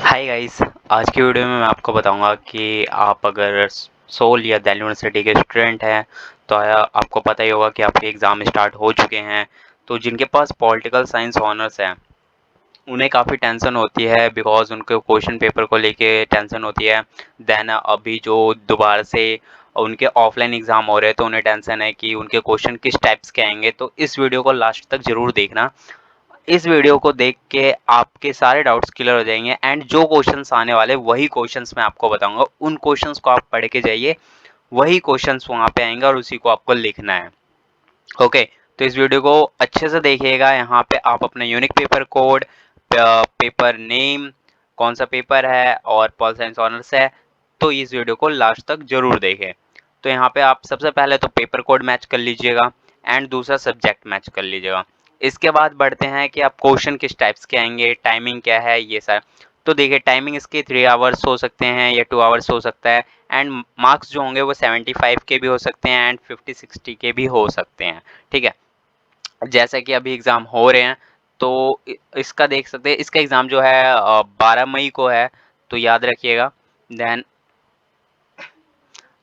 Hi guys. आज की video में मैं आपको बताऊंगा कि आप अगर सोल या दिल्ली यूनिवर्सिटी के स्टूडेंट हैं तो आपको पता ही होगा कि आपके एग्ज़ाम स्टार्ट हो चुके हैं। तो जिनके पास पॉलिटिकल साइंस ऑनर्स है उन्हें काफ़ी टेंशन होती है, बिकॉज उनके क्वेश्चन पेपर को लेके टेंशन होती है। देन अभी जो दोबारा से उनके ऑफलाइन एग्ज़ाम हो रहे हैं तो उन्हें टेंशन है कि उनके क्वेश्चन किस टाइप्स के आएंगे। तो इस वीडियो को लास्ट तक ज़रूर देखना। इस वीडियो को देख के आपके सारे डाउट्स क्लियर हो जाएंगे एंड जो क्वेश्चंस आने वाले वही क्वेश्चंस मैं आपको बताऊंगा। उन क्वेश्चंस को आप पढ़ के जाइए, वही क्वेश्चंस वहां पे आएंगे और उसी को आपको लिखना है। ओके, तो इस वीडियो को अच्छे से देखिएगा। यहाँ पे आप अपना unique paper code, paper name, कौन सा पेपर है और पॉल साइंस ऑनर्स है, तो इस वीडियो को लास्ट तक जरूर देखें। तो यहाँ पे आप सबसे पहले तो पेपर कोड मैच कर लीजिएगा एंड दूसरा सब्जेक्ट मैच कर लीजिएगा। इसके बाद बढ़ते हैं कि आप क्वेश्चन किस टाइप्स के आएंगे, टाइमिंग क्या है, ये सब। तो देखिए, टाइमिंग इसके 3 आवर्स हो सकते हैं या 2 आवर्स हो सकता है एंड मार्क्स जो होंगे वो 75 के भी हो सकते हैं एंड 50-60 के भी हो सकते हैं। ठीक है, जैसा कि अभी एग्ज़ाम हो रहे हैं तो इसका देख सकते हैं। इसका एग्ज़ाम जो है 12 मई को है, तो याद रखिएगा। देन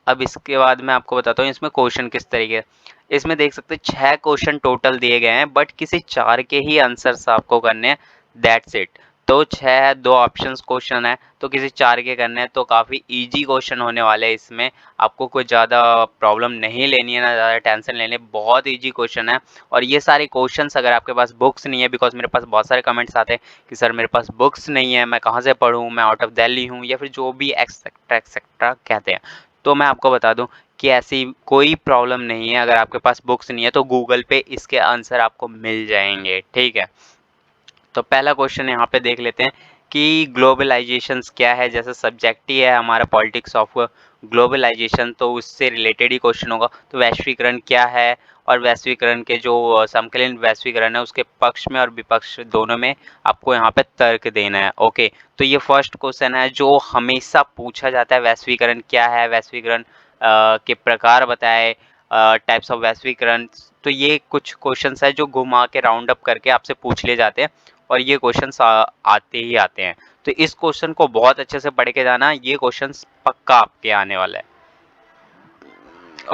अब इसके बाद मैं आपको बताता हूँ इसमें क्वेश्चन किस तरीके। इसमें देख सकते हैं 6 क्वेश्चन टोटल दिए गए हैं, बट किसी 4 के ही आंसर्स आपको करने हैं, दैट्स इट। तो 6 2 ऑप्शंस क्वेश्चन है तो किसी 4 के करने हैं, तो काफ़ी इजी क्वेश्चन होने वाले हैं इसमें। आपको कोई ज़्यादा प्रॉब्लम नहीं लेनी है, ना ज़्यादा टेंशन लेनी है, बहुत इजी क्वेश्चन है। और ये सारे क्वेश्चंस अगर आपके पास बुक्स नहीं है, बिकॉज मेरे पास बहुत सारे कमेंट्स आते हैं कि सर मेरे पास बुक्स नहीं है, मैं कहाँ से पढ़ूँ, मैं आउट ऑफ दिल्ली हूँ, या फिर जो भी एक्सेट्रा एक्सेट्रा कहते हैं। तो मैं आपको बता दूं कि ऐसी कोई प्रॉब्लम नहीं है। अगर आपके पास बुक्स नहीं है तो गूगल पे इसके आंसर आपको मिल जाएंगे। ठीक है, तो पहला क्वेश्चन यहाँ पे देख लेते हैं कि ग्लोबलाइजेशंस क्या है। जैसे सब्जेक्ट ही है हमारा पॉलिटिक्स ऑफ ग्लोबलाइजेशन, तो उससे रिलेटेड ही क्वेश्चन होगा। तो वैश्वीकरण क्या है, और वैश्वीकरण के जो समकालीन वैश्वीकरण है उसके पक्ष में और विपक्ष दोनों में आपको यहाँ पे तर्क देना है। ओके, तो ये फर्स्ट क्वेश्चन है जो हमेशा पूछा जाता है। वैश्वीकरण क्या है, वैश्वीकरण के प्रकार बताए, टाइप्स ऑफ वैश्वीकरण। तो ये कुछ क्वेश्चंस है जो घुमा के राउंड अप करके आपसे पूछ लिए जाते हैं और ये क्वेश्चंस आते ही आते हैं। तो इस क्वेश्चन को बहुत अच्छे से पढ़ के जाना, ये क्वेश्चंस पक्का आपके आने वाला है।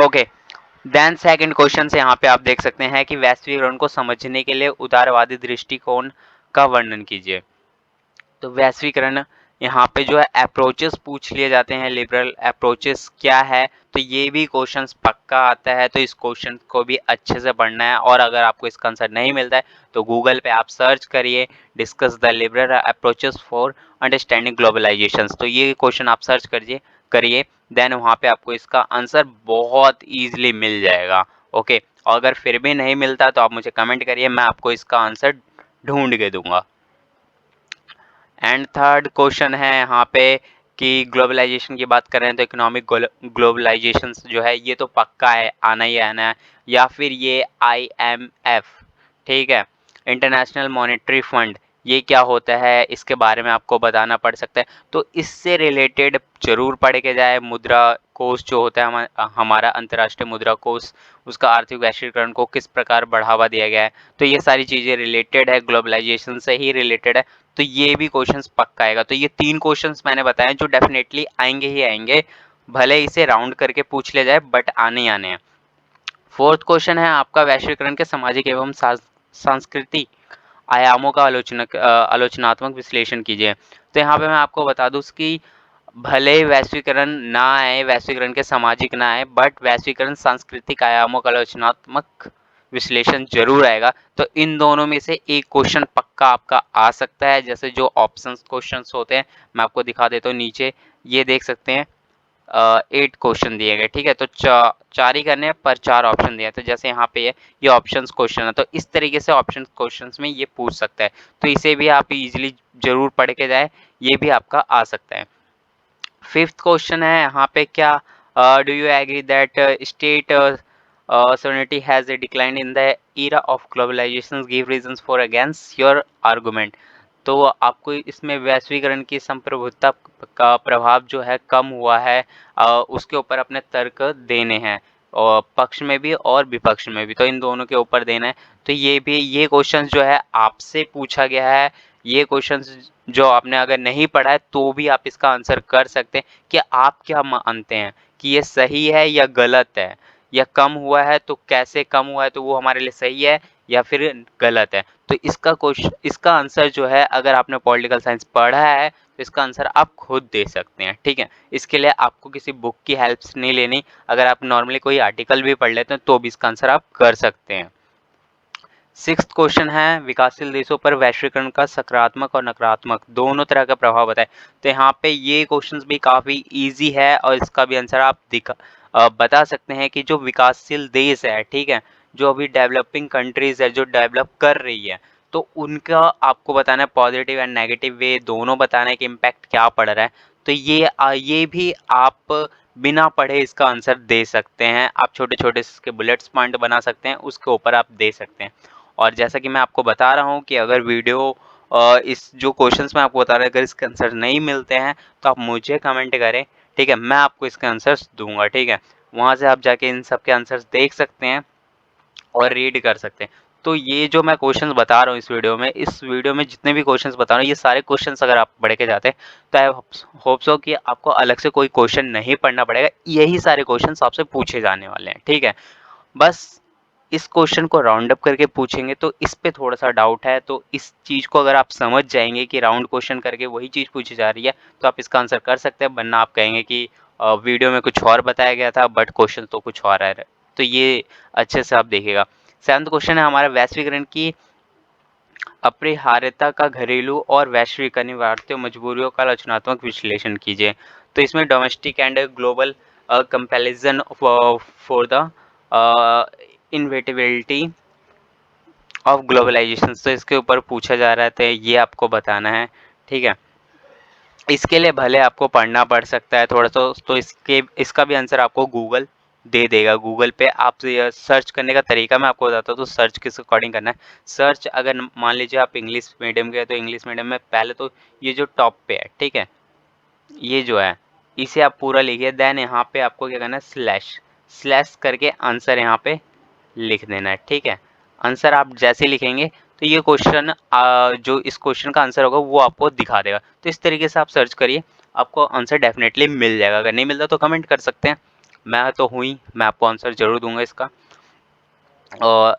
ओके, देन सेकंड क्वेश्चन से यहाँ पे आप देख सकते हैं कि वैश्वीकरण को समझने के लिए उदारवादी दृष्टिकोण का वर्णन कीजिए। तो वैश्वीकरण यहाँ पे जो है अप्रोचेस पूछ लिए जाते हैं, लिबरल अप्रोचेस क्या है। तो ये भी क्वेश्चंस पक्का आता है, तो इस क्वेश्चन को भी अच्छे से पढ़ना है। और अगर आपको इसका आंसर नहीं मिलता है तो गूगल पे आप सर्च करिए, discuss the liberal approaches for understanding globalisation. तो ये क्वेश्चन आप सर्च करिए करिए देन वहाँ पे आपको इसका आंसर बहुत ईजिली मिल जाएगा। ओके, और अगर फिर भी नहीं मिलता तो आप मुझे कमेंट करिए, मैं आपको इसका आंसर ढूंढ के दूंगा। एंड थर्ड क्वेश्चन है यहाँ पे कि ग्लोबलाइजेशन की बात कर रहे हैं तो इकोनॉमिक ग्लोबलाइजेशन जो है ये तो पक्का है, आना ही आना है। या फिर ये IMF, ठीक है, इंटरनेशनल मॉनेटरी फंड, ये क्या होता है इसके बारे में आपको बताना पड़ सकता है। तो इससे रिलेटेड जरूर पढ़ के जाए। मुद्रा कोष जो होता है हमारा अंतर्राष्ट्रीय मुद्रा कोष, उसका आर्थिक वैश्वीकरण को किस प्रकार बढ़ावा दिया गया है। तो ये सारी चीज़ें रिलेटेड है, ग्लोबलाइजेशन से ही रिलेटेड है। तो ये भी क्वेश्चंस पक्का आएगा। तो ये 3 क्वेश्चंस मैंने बताए जो डेफिनेटली आएंगे ही आएंगे, भले इसे राउंड करके पूछ ले जाए, बट आने ही आने हैं। फोर्थ क्वेश्चन है आपका वैश्वीकरण के सामाजिक एवं सांस्कृतिक आयामों का आलोचनात्मक विश्लेषण कीजिए। तो यहाँ पे मैं आपको बता दूं कि भले वैश्वीकरण ना आए, वैश्वीकरण के सामाजिक ना आए, बट वैश्वीकरण सांस्कृतिक आयामों का आलोचनात्मक विश्लेषण जरूर आएगा। तो इन दोनों में से एक क्वेश्चन पक्का आपका आ सकता है। जैसे जो ऑप्शंस क्वेश्चंस होते हैं मैं आपको दिखा देता हूँ नीचे, ये देख सकते हैं 8 क्वेश्चन दिए गए। ठीक है, तो 4 ही करने हैं पर 4 ऑप्शन दिए हैं। तो जैसे यहाँ पे ये ऑप्शंस क्वेश्चन है, तो इस तरीके से ऑप्शन क्वेश्चंस में ये पूछ सकता है। तो इसे भी आप इजीली जरूर पढ़ के जाए, ये भी आपका आ सकता है। फिफ्थ क्वेश्चन है यहाँ पे क्या, do you agree that state sovereignty has declined in the era of globalization, give reasons for against your argument। तो आपको इसमें वैश्वीकरण की संप्रभुता का प्रभाव जो है कम हुआ है, उसके ऊपर अपने तर्क देने हैं, और पक्ष में भी और विपक्ष में भी, तो इन दोनों के ऊपर देना है। तो ये क्वेश्चन जो है आपसे पूछा गया है, ये क्वेश्चंस जो आपने अगर नहीं पढ़ा है तो भी आप इसका आंसर कर सकते हैं कि आप क्या मानते हैं कि ये सही है या गलत है, या कम हुआ है तो कैसे कम हुआ है तो वो हमारे लिए सही है या फिर गलत है। तो इसका आंसर जो है, अगर आपने पॉलिटिकल साइंस पढ़ा है तो इसका आंसर आप खुद दे सकते हैं, ठीक है। इसके लिए आपको किसी बुक की हेल्प नहीं लेनी। अगर आप नॉर्मली कोई आर्टिकल भी पढ़ लेते हैं तो भी इसका आंसर आप कर सकते हैं। सिक्स्थ क्वेश्चन है, विकासशील देशों पर वैश्वीकरण का सकारात्मक और नकारात्मक दोनों तरह का प्रभाव बताएं। तो यहाँ पे ये क्वेश्चंस भी काफी इजी है और इसका भी आंसर आप बता सकते हैं कि जो विकासशील देश है, ठीक है, जो अभी डेवलपिंग कंट्रीज है, जो डेवलप कर रही है, तो उनका आपको बताना है पॉजिटिव एंड नेगेटिव वे दोनों बताना है कि इम्पैक्ट क्या पड़ रहा है। तो ये भी आप बिना पढ़े इसका आंसर दे सकते हैं। आप छोटे छोटे इसके बुलेट्स पॉइंट बना सकते हैं, उसके ऊपर आप दे सकते हैं। और जैसा कि मैं आपको बता रहा हूँ कि अगर वीडियो इस जो क्वेश्चंस मैं आपको बता रहा हूँ अगर इसके आंसर नहीं मिलते हैं तो आप मुझे कमेंट करें, ठीक है, मैं आपको इसके आंसर्स दूंगा, ठीक है। वहां से आप जाके इन सब के आंसर्स देख सकते हैं और रीड कर सकते हैं। तो ये जो मैं क्वेश्चंस बता रहा हूँ इस वीडियो में जितने भी क्वेश्चंस बता रहा हूँ, ये सारे क्वेश्चंस अगर आप पढ़ के जाते हैं तो आई होप सो कि आपको अलग से कोई क्वेश्चन नहीं पढ़ना पड़ेगा। यही सारे क्वेश्चंस आपसे पूछे जाने वाले हैं, ठीक है। बस इस क्वेश्चन को राउंड अप करके पूछेंगे तो इस पे थोड़ा सा डाउट है, तो इस चीज को अगर आप समझ जाएंगे कि राउंड क्वेश्चन करके वही चीज पूछी जा रही है तो आप इसका आंसर कर सकते हैं, वरना आप कहेंगे कि वीडियो में कुछ और बताया गया था बट क्वेश्चन तो कुछ और है। तो ये अच्छे से आप देखिएगा। सेवंथ क्वेश्चन है हमारा, वैश्वीकरण की अपरिहार्यता का घरेलू और वैश्विक अनिवार्य मजबूरियों का रचनात्मक विश्लेषण कीजिए। तो इसमें domestic and global comparison for the inevitability of globalisation, तो इसके ऊपर पूछा जा रहा था, ये आपको बताना है, ठीक है। इसके लिए भले आपको पढ़ना पड़ सकता है थोड़ा सा, तो इसका भी आंसर आपको गूगल दे देगा। गूगल पे आप सर्च करने का तरीका मैं आपको बताता हूँ, तो सर्च किस अकॉर्डिंग करना है। सर्च अगर मान लीजिए आप इंग्लिश मीडियम के हैं तो इंग्लिश मीडियम में पहले तो ये जो टॉप पे है, ठीक है, ये जो है इसे आप पूरा लिखिए। देन यहाँ पे आपको क्या करना है, स्लैश स्लैश करके आंसर यहाँ पे लिख देना है, ठीक है। आंसर आप जैसे लिखेंगे तो ये क्वेश्चन जो इस क्वेश्चन का आंसर होगा वो आपको दिखा देगा। तो इस तरीके से आप सर्च करिए, आपको आंसर डेफिनेटली मिल जाएगा। अगर नहीं मिलता तो कमेंट कर सकते हैं, मैं तो हुई, मैं आपको आंसर जरूर दूंगा इसका।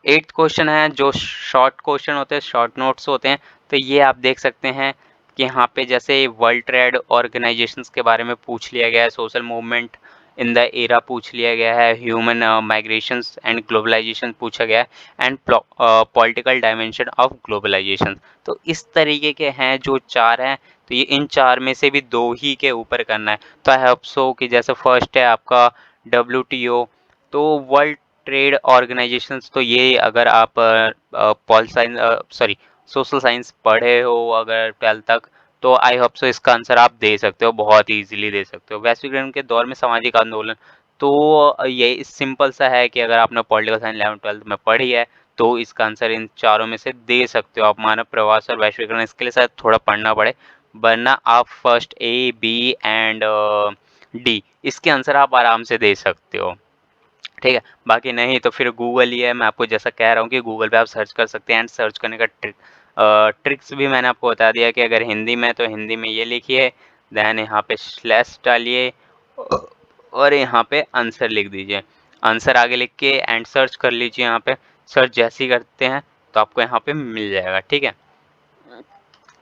एट्थ क्वेश्चन है, जो शॉर्ट क्वेश्चन होते हैं, शॉर्ट नोट्स होते हैं, तो ये आप देख सकते हैं कि यहाँ पे जैसे वर्ल्ड ट्रेड ऑर्गेनाइजेशंस के बारे में पूछ लिया गया है, social movement in the era पूछ लिया गया है, ह्यूमन माइग्रेशंस एंड ग्लोबलाइजेशन पूछा गया है, and political dimension of globalisation. तो इस तरीके के हैं जो चार हैं, तो ये इन चार में से भी दो ही के ऊपर करना है। तो आई होप सो कि जैसे फर्स्ट है आपका WTO, तो वर्ल्ड ट्रेड ऑर्गेनाइजेशंस, तो ये अगर आप pol science sorry social science पढ़े हो अगर 12th तक, तो आई होप सो इसका आंसर आप दे सकते हो, बहुत इजीली दे सकते हो। वैश्वीकरण के दौर में सामाजिक आंदोलन, तो ये सिंपल सा है कि अगर आपने पॉलिटिकल साइंस 11th 12th में पढ़ी है तो इसका आंसर इन चारों में से दे सकते हो आप। मानव प्रवास और वैश्वीकरण, इसके लिए शायद थोड़ा पढ़ना पड़े, वरना आप first A B and D इसके आंसर आप आराम से दे सकते हो, ठीक है। बाकी नहीं तो फिर गूगल ही है, मैं आपको जैसा कह रहा हूँ कि गूगल पे आप सर्च कर सकते हैं। एंड सर्च करने का ट्रिक्स भी मैंने आपको बता दिया कि अगर हिंदी में तो हिंदी में ये लिखिए, देन यहाँ पे स्लैश डालिए और यहाँ पे आंसर लिख दीजिए। आंसर आगे लिख के एंड सर्च कर लीजिए। यहाँ पे सर्च जैसे ही करते हैं तो आपको यहाँ पे मिल जाएगा, ठीक है।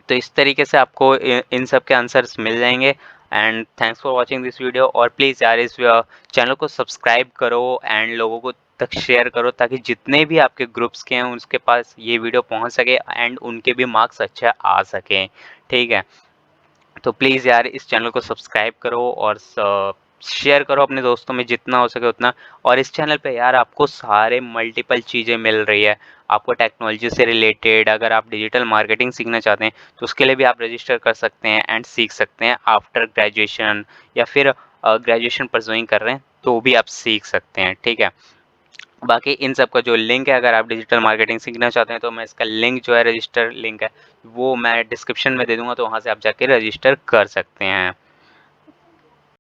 तो इस तरीके से आपको इन सब के आंसर्स मिल जाएंगे। And thanks for watching this video, और प्लीज़ यार इस चैनल को सब्सक्राइब करो एंड लोगों को तक शेयर करो, ताकि जितने भी आपके ग्रुप्स के हैं उसके पास ये वीडियो पहुंच सके एंड उनके भी मार्क्स अच्छे आ सकें, ठीक है। तो प्लीज़ यार इस चैनल को सब्सक्राइब करो और शेयर करो अपने दोस्तों में जितना हो सके उतना। और इस चैनल पे यार आपको सारे मल्टीपल चीज़ें मिल रही है, आपको टेक्नोलॉजी से रिलेटेड। अगर आप डिजिटल मार्केटिंग सीखना चाहते हैं तो उसके लिए भी आप रजिस्टर कर सकते हैं एंड सीख सकते हैं आफ्टर ग्रेजुएशन, या फिर ग्रेजुएशन परसुइंग कर रहे हैं तो भी आप सीख सकते हैं, ठीक है। बाकी इन सब का जो लिंक है, अगर आप डिजिटल मार्केटिंग सीखना चाहते हैं तो मैं इसका लिंक जो है, रजिस्टर लिंक है, वो मैं डिस्क्रिप्शन में दे दूंगा, तो वहाँ से आप जाके रजिस्टर कर सकते हैं।